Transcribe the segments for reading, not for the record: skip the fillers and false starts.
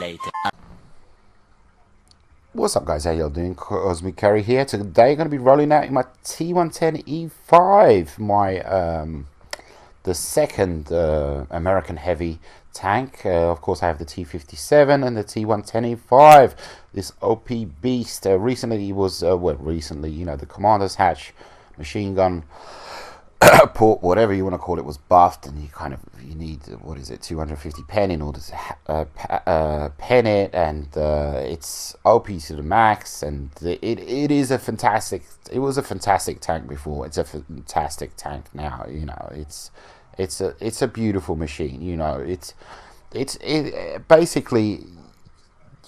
later. What's up, guys? How y'all doing? Cosmic Carry here. Today, going to be rolling out my T110E5, the second American heavy tank. Of course, I have the T57 and the T110E5. This OP beast. Recently, it was the Commander's Hatch machine gun port, whatever you want to call it, was buffed, and you need 250 pen in order to pen it, and it's OP to the max, and it was a fantastic tank before. It's a fantastic tank now. It's a beautiful machine. Basically,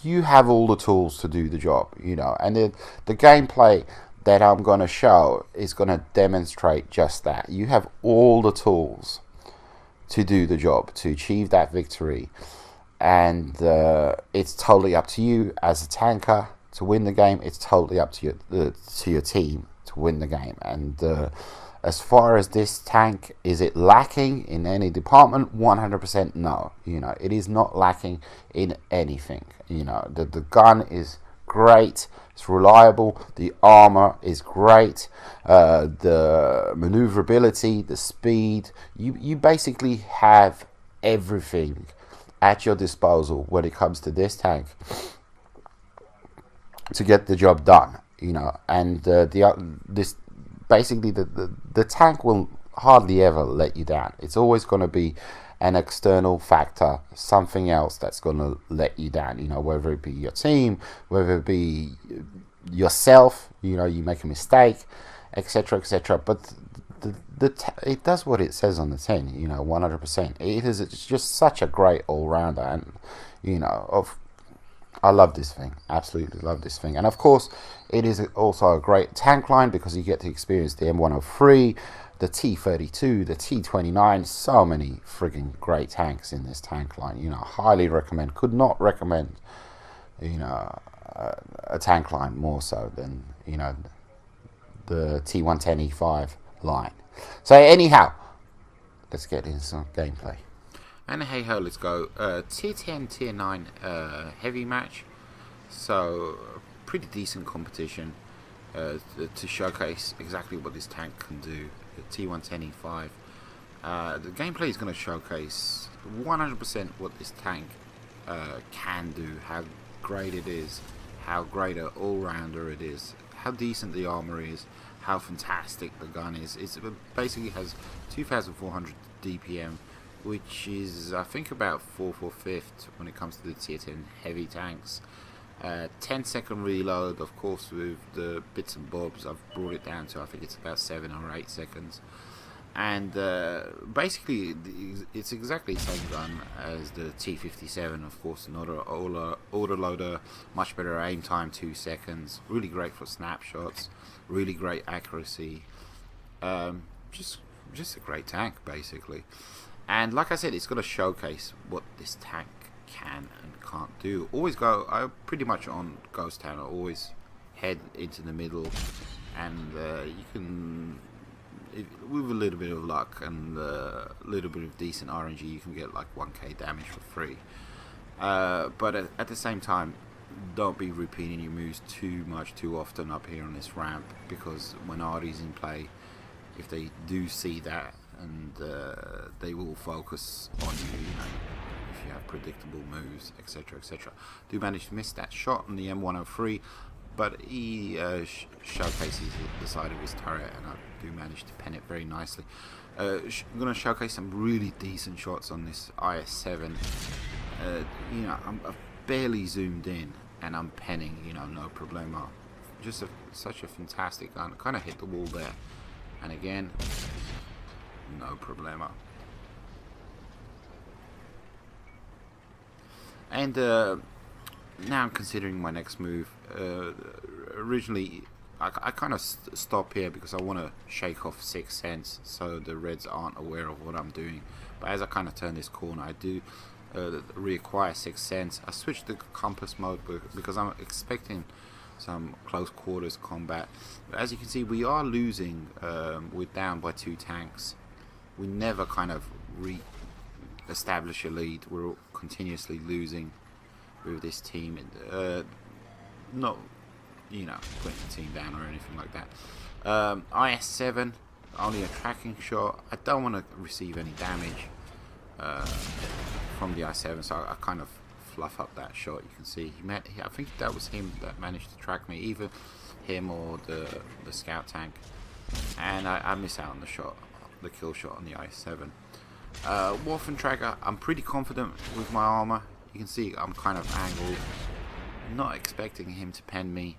you have all the tools to do the job. And the gameplay that I'm going to show is going to demonstrate just that. You have all the tools to do the job, to achieve that victory, and it's totally up to you as a tanker to win the game. It's totally up to your team to win the game. And as far as this tank, is it lacking in any department? 100% no. It is not lacking in anything. The gun is great, it's reliable, the armor is great, the maneuverability, the speed, you basically have everything at your disposal when it comes to this tank to get the job done. And the tank will hardly ever let you down. It's always going to be an external factor, something else that's going to let you down, whether it be your team, whether it be yourself, you make a mistake, etc., etc. But it does what it says on the tin, 100%. It's just such a great all-rounder, and I love this thing, absolutely love this thing. And of course, it is also a great tank line because you get to experience the M103, the T32, the T29, so many frigging great tanks in this tank line. Highly recommend. Could not recommend, a tank line more so than, the T110E5 line. So anyhow, let's get into some gameplay. And hey ho, let's go. Tier 10, Tier 9 heavy match. So, pretty decent competition to showcase exactly what this tank can do. The T110E5. The gameplay is going to showcase 100% what this tank can do, how great it is, how great an all-rounder it is, how decent the armor is, how fantastic the gun is. It basically has 2,400 DPM, which is, I think, about 4/5 when it comes to the Tier 10 heavy tanks. 10-second reload, of course, with the bits and bobs. I've brought it down to, I think it's about 7 or 8 seconds. And basically, it's exactly the same gun as the T57, of course, an autoloader, much better aim time, 2 seconds, really great for snapshots, really great accuracy. Just a great tank, basically. And like I said, it's going to showcase what this tank can and can't do. I pretty much on Ghost Town. I always head into the middle, and you can, with a little bit of luck and a little bit of decent RNG, you can get like 1k damage for free. But at the same time, don't be repeating your moves too much too often up here on this ramp, because when Artie's in play, if they do see that, and they will focus on you, if you have predictable moves, etc., etc. Do manage to miss that shot on the M103, but he showcases the side of his turret, and I do manage to pen it very nicely. I'm going to showcase some really decent shots on this IS-7. I've barely zoomed in, and I'm penning, no problemo. Just such a fantastic gun. Kind of hit the wall there, and again, no problemo. And now I'm considering my next move. Originally, I kind of stop here because I want to shake off Sixth Sense so the Reds aren't aware of what I'm doing. But as I kind of turn this corner, I do reacquire Sixth Sense. I switch to compass mode because I'm expecting some close quarters combat. But as you can see, we are losing. We're down by 2 tanks. We never kind of establish a lead. We're continuously losing with this team. Not, you know, putting the team down or anything like that. IS-7, only a tracking shot. I don't want to receive any damage from the IS-7, so I kind of fluff up that shot. You can see I think that was him that managed to track me, either him or the scout tank, and I miss out on the shot, the kill shot on the IS-7. Waffentrager, I'm pretty confident with my armor. You can see I'm kind of angled, not expecting him to pen me.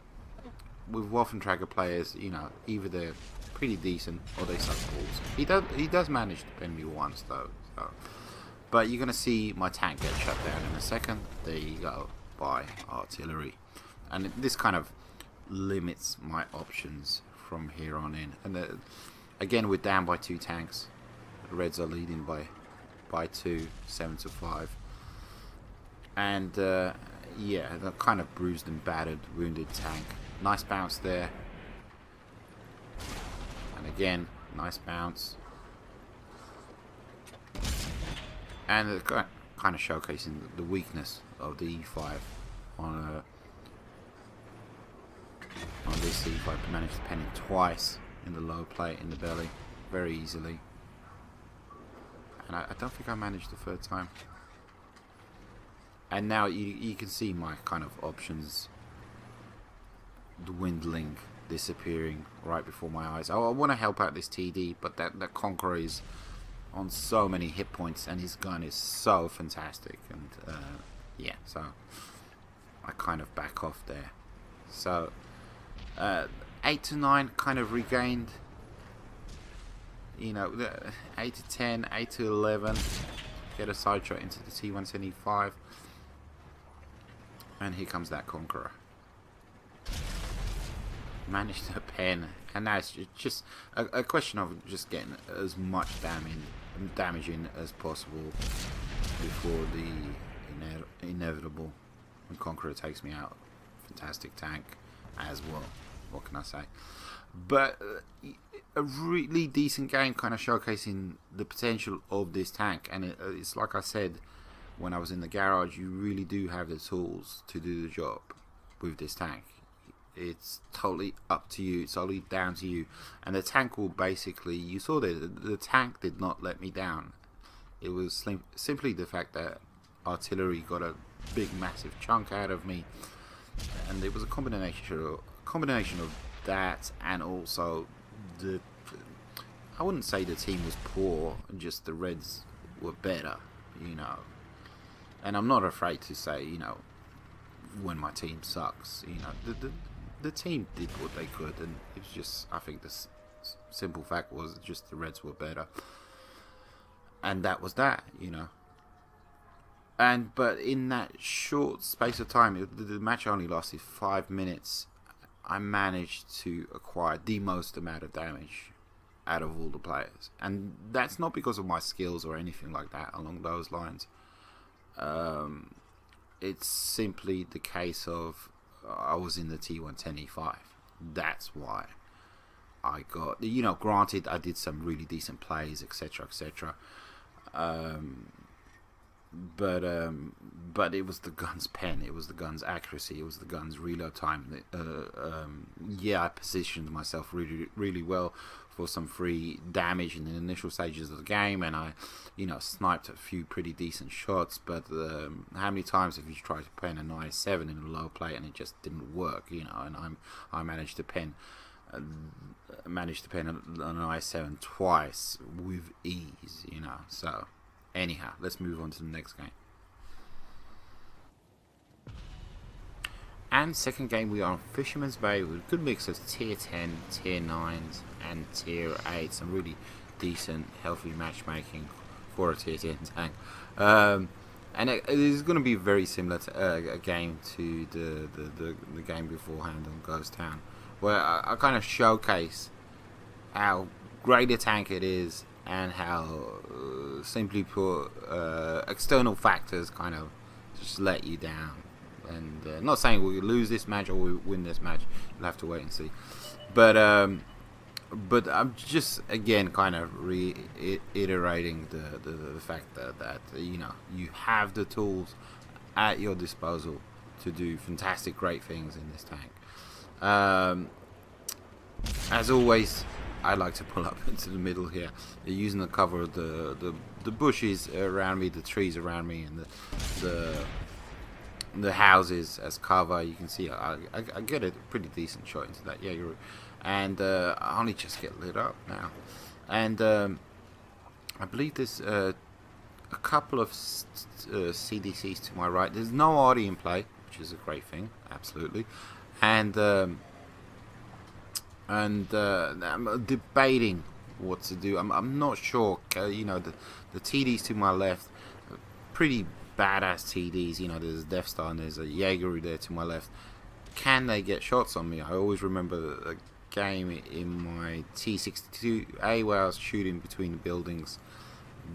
With Waffentrager players, you know, either they're pretty decent or they suck balls. He does manage to pen me once though. So. But you're gonna see my tank get shut down in a second. There you go, by artillery, and this kind of limits my options from here on in. And again, we're down by 2 tanks. The Reds are leading by 2, 7-5, and yeah, the kind of bruised and battered, wounded tank. Nice bounce there, and again, nice bounce, and kind of showcasing the weakness of the E5 on this E5. Managed to pen it twice in the low plate, in the belly, very easily, and I don't think I managed the 3rd time. And now you can see my kind of options dwindling, disappearing right before my eyes. I want to help out this TD, but that Conqueror is on so many hit points, and his gun is so fantastic, and yeah, so I kind of back off there. So 8 to 9 kind of regained, you know, 8 to 10, 8 to 11, get a side shot into the T110E5, and here comes that Conqueror. Managed to pen, and now it's just a question of just getting as much damage in as possible before the inevitable when Conqueror takes me out. Fantastic tank as well, what can I say? But a really decent game, kind of showcasing the potential of this tank. And it's like I said when I was in the garage, you really do have the tools to do the job with this tank. It's totally up to you, it's totally down to you. And the tank will basically, you saw that the tank did not let me down. It was simply the fact that artillery got a big massive chunk out of me, and it was a combination of that, and also I wouldn't say the team was poor, just the Reds were better, you know. And I'm not afraid to say, you know, when my team sucks, you know, the team did what they could, and it was just, I think the simple fact was just the Reds were better, and that was that, you know. But in that short space of time, the match only lasted 5 minutes. I managed to acquire the most amount of damage out of all the players, and that's not because of my skills or anything like that along those lines. It's simply the case of I was in the T110E5. That's why I got, you know, granted I did some really decent plays, etc, etc, but it was the gun's pen, it was the gun's accuracy, it was the gun's reload time. Yeah, I positioned myself really well for some free damage in the initial stages of the game, and I, you know, sniped a few pretty decent shots. But how many times have you tried to pen an IS-7 in a low plate and it just didn't work, you know? And I managed to pen an IS-7 twice with ease, you know. So anyhow, let's move on to the next game. And second game, we are on Fisherman's Bay with a good mix of tier 10, tier 9s and tier 8. Some really decent, healthy matchmaking for a tier 10 tank. And it is going to be very similar to a game to the game beforehand on Ghost Town, where I kind of showcase how great a tank it is, and how, simply put, external factors kind of just let you down. And not saying we'll lose this match or we win this match, you'll have to wait and see. But I'm just, again, kind of reiterating the fact that you know, you have the tools at your disposal to do fantastic, great things in this tank. As always, I like to pull up into the middle here, using the cover of the bushes around me, the trees around me, and the houses as cover. You can see I get a pretty decent shot into that Jaeger, and I only just get lit up now. And I believe there's a couple of CDCs to my right. There's no audio in play, which is a great thing, absolutely. And I'm debating what to do. I'm not sure. You know, the TDs to my left, pretty badass TDs. You know, there's a Death Star and there's a Jaeger there to my left. Can they get shots on me? I always remember a game in my T62A where I was shooting between the buildings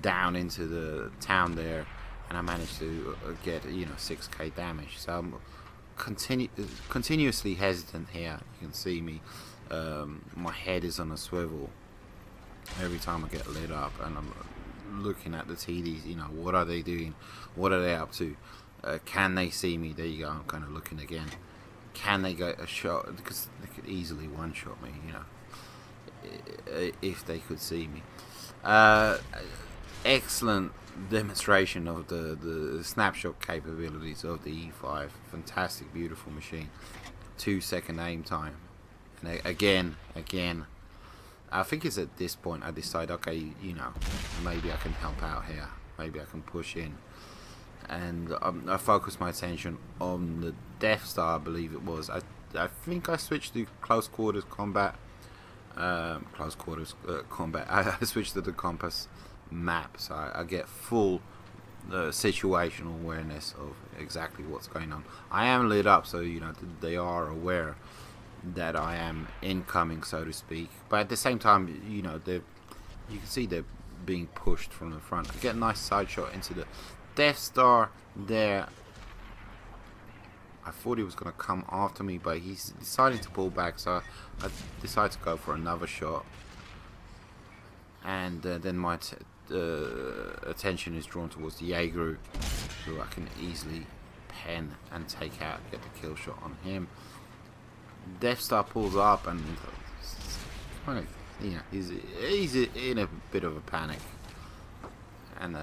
down into the town there, and I managed to get 6k damage. So I'm continuously hesitant here. You can see me. My head is on a swivel every time I get lit up, and I'm looking at the TDs. You know, what are they doing? What are they up to? Can they see me? There you go. I'm kind of looking again. Can they get a shot? Because they could easily one-shot me, you know, if they could see me. Excellent demonstration of the snapshot capabilities of the E5. Fantastic, beautiful machine. 2-second aim time. And again, I think it's at this point I decide, okay, you know, maybe I can help out here. Maybe I can push in. And I focus my attention on the Death Star, I believe it was. I think I switched to close quarters combat. I switched to the compass map, so I get full situational awareness of exactly what's going on. I am lit up, so you know they are aware that I am incoming, so to speak. But at the same time, you know, you can see they're being pushed from the front. I get a nice side shot into the Death Star there. I thought he was going to come after me, but he's decided to pull back, so I decided to go for another shot. And then my attention is drawn towards the Jaeger, who I can easily pen and take out, get the kill shot on him. Death Star pulls up and kind of, you know, he's in a bit of a panic, and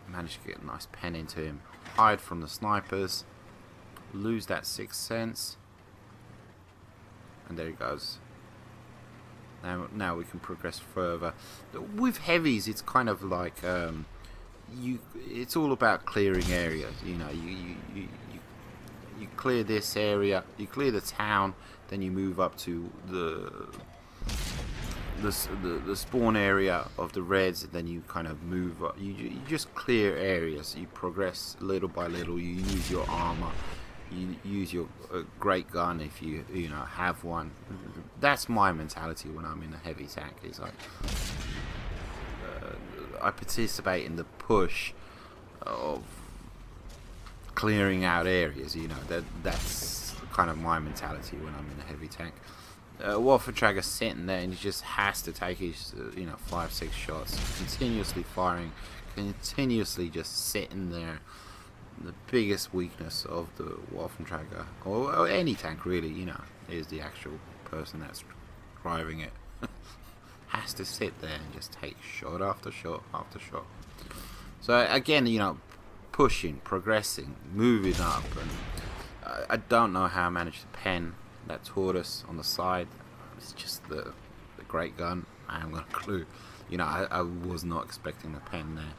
managed to get a nice pen into him, hide from the snipers, lose that sixth sense, and there he goes. Now we can progress further. With heavies, it's kind of like it's all about clearing areas. You know, you clear this area, you clear the town, then you move up to the spawn area of the Reds, and then you kind of move up. You just clear areas. You progress little by little. You use your armor. You use your great gun if you have one. That's my mentality when I'm in a heavy tank. It's like I participate in the push of clearing out areas. You know, that's kind of my mentality when I'm in a heavy tank. Warfare Trager's sitting there and he just has to take his 5-6 shots, continuously firing, continuously just sitting there. The biggest weakness of the Warfare Trager, or any tank really, you know, is the actual person that's driving it. Has to sit there and just take shot after shot after shot. So again, you know, pushing, progressing, moving up, and I don't know how I managed to pen that tortoise on the side. It's just the great gun. I haven't got a clue. You know, I was not expecting the pen there.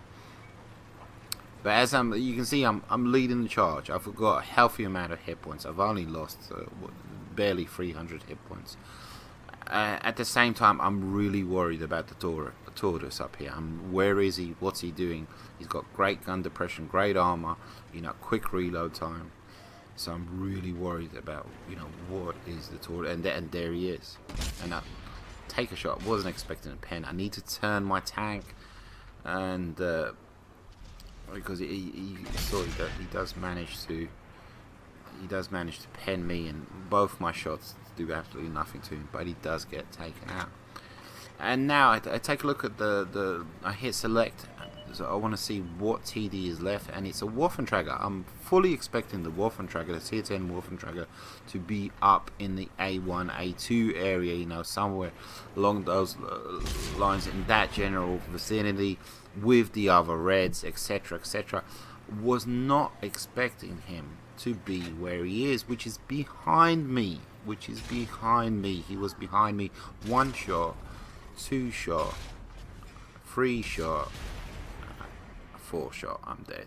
But as you can see, I'm leading the charge. I've got a healthy amount of hit points. I've only lost barely 300 hit points. At the same time, I'm really worried about the tortoise up here. Where is he? What's he doing? He's got great gun depression, great armor, you know, quick reload time. So I'm really worried about, you know, what is the tortoise? And there he is. And I take a shot. Wasn't expecting a pen. I need to turn my tank, and because he does manage to pen me, and both my shots do absolutely nothing to him, but he does get taken out. And now I take a look at I hit select. So I want to see what TD is left, and it's a Waffentrager. I'm fully expecting the Waffentrager, the Tier 10 Waffentrager, to be up in the A1, A2 area, you know, somewhere along those lines, in that general vicinity, with the other Reds, etc., etc. Was not expecting him to be where he is, which is behind me. He was behind me. 1 shot, 2 shot, 3 shot, 4 shot. I'm dead.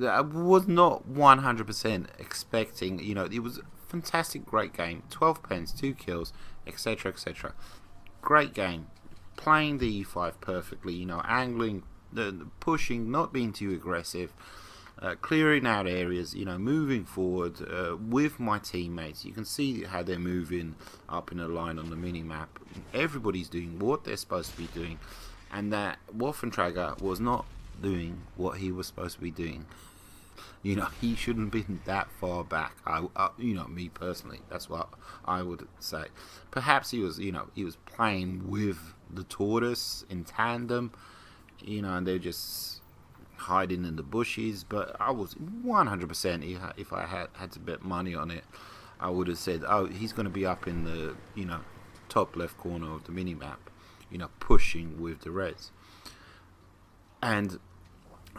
I was not 100% expecting, you know, it was a fantastic, great game. 12 pens, 2 kills, etc., etc. Great game. Playing the E5 perfectly, you know, angling, pushing, not being too aggressive, clearing out areas, you know, moving forward with my teammates. You can see how they're moving up in a line on the mini-map. Everybody's doing what they're supposed to be doing, and that Waffentrager was not doing what he was supposed to be doing. You know, he shouldn't have been that far back. You know, me personally, that's what I would say. Perhaps he was, you know, he was playing with the tortoise in tandem, you know, and they're just hiding in the bushes. But I was 100%, if I had to bet money on it, I would have said, oh, he's going to be up in the, you know, top left corner of the mini map, you know, pushing with the Reds. And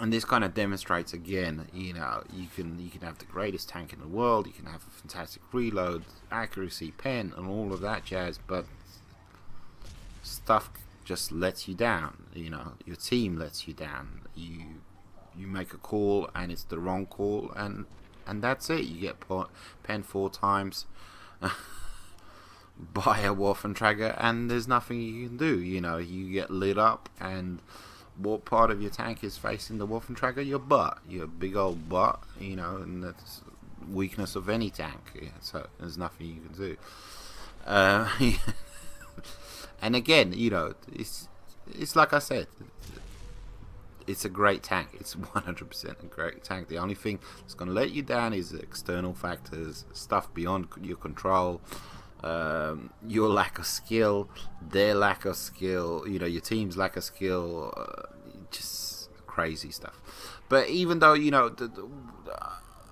this kind of demonstrates again, you know, you can have the greatest tank in the world, you can have a fantastic reload, accuracy, pen, and all of that jazz, but stuff just lets you down. You know, your team lets you down. You make a call and it's the wrong call, and that's it. You get pen 4 times by a Waffentrager, and there's nothing you can do. You know, you get lit up, and what part of your tank is facing the Waffentrager? Your butt, your big old butt, you know, and that's weakness of any tank. Yeah, so there's nothing you can do. And again, you know, it's like I said, it's a great tank. It's 100% a great tank. The only thing that's going to let you down is external factors, stuff beyond your control. Your lack of skill, their lack of skill, you know, your team's lack of skill, just crazy stuff. But even though, you know,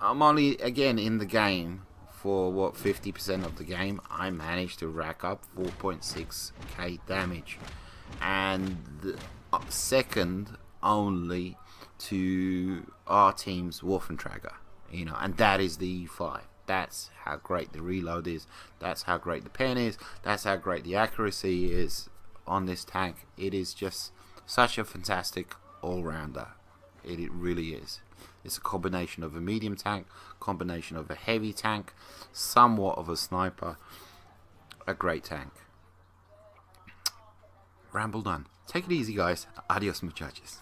I'm only, again, in the game for, what, 50% of the game, I managed to rack up 4.6k damage. And second only to our team's Waffentrager, you know, and that is the E5. That's how great the reload is. That's how great the pen is. That's how great the accuracy is on this tank. It is just such a fantastic all-rounder. It really is. It's a combination of a medium tank, combination of a heavy tank, somewhat of a sniper. A great tank. Ramble done. Take it easy, guys. Adios, muchachos.